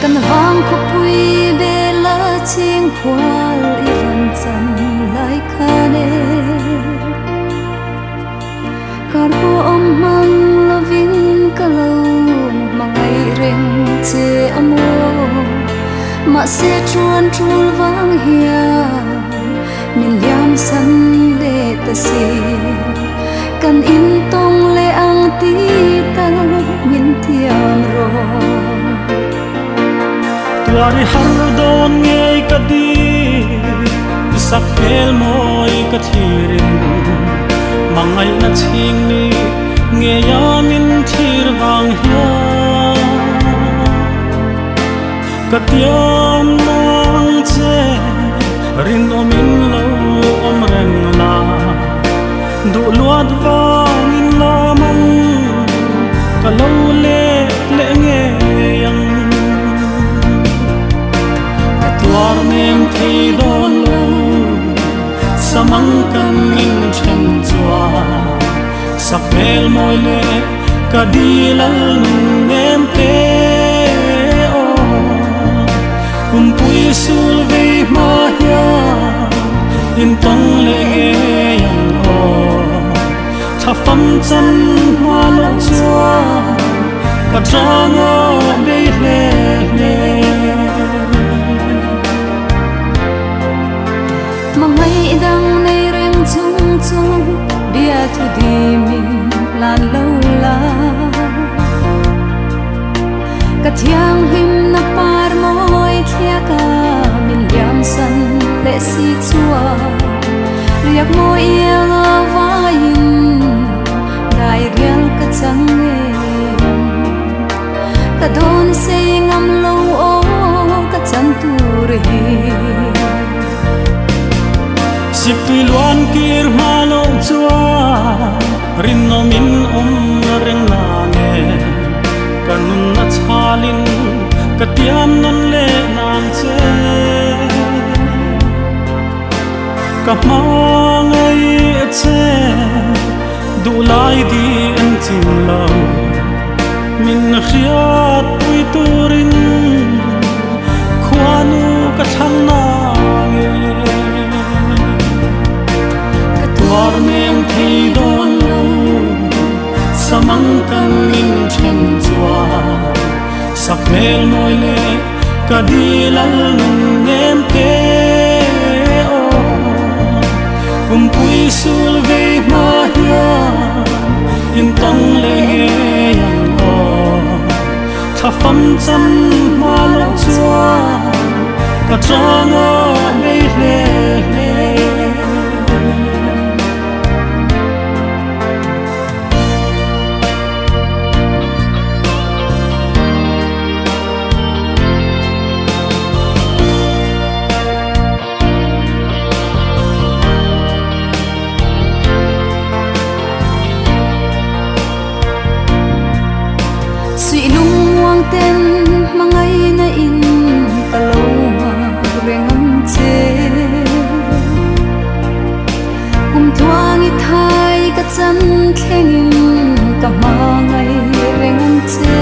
kan vang khop pui be la ching khwal I ran chan lai khane kar ho om mang lovin kalo mangai reng che amo ma se chuan chul wang hia min yam san de ta se kan in tong le ang ti tal min thiam ro tuari har don nge ka di sak pel moi ka thirin mangai na ching ni nge ya min thir wang hia ka tiam nang che rin omin lo om reng la du luat vang in la man ka lo le le nge yang ka tuar nem thei don lo samang kan min chen chua sak mel moi le ka di lal nem te o kum pui sul ve ma ya in tong le yang o tha fam chan ma lo chua ka trang o be le le mangai dang nei reng chung chung bia thu di min lan lo la ka thiang him na par moi thia ka min yam san le si chua riak moi yang avain dai rial ka chang nge ka don se ngam lo o ka chan tu re sip tui luan kir ma lo chua rin no min reng na nge kanun na chalin ka tiam nan le nan che ka ma ngai che du lai di en chin lo min khiat pui turin khwanu ka thang na nge ka tuar nem thei don lo samang kan min chen chua sak mel moi le ka di lal nun nem te o kum pui sul ve ma ya in tong le yang o tha fam chan ma lo chua ka trang o le le le suy lung muang ten mangai na in kaloma rengam che kum thuang I thai ka chan thlengin ka mangai rengam che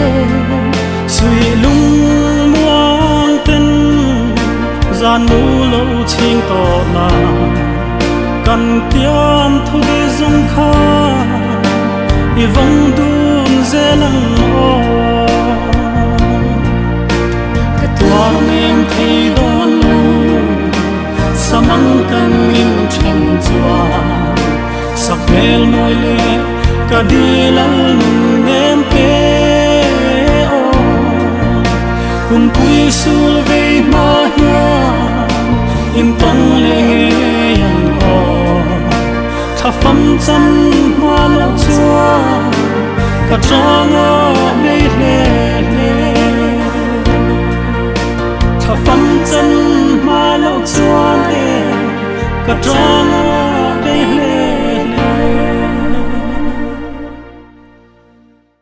suy lung muang ten zan nu lo ching to na kan tiam thu de zong kha I vong dun zelang o ka tuar nem thei don lo samang kan min chen chua sak mel moi le ka di lal nun nem te o kum pui sul ve ma ya in tong le yang o tha fam chan ma lo chua ka trang o le le le tha fam chan ma lo chua le ka trang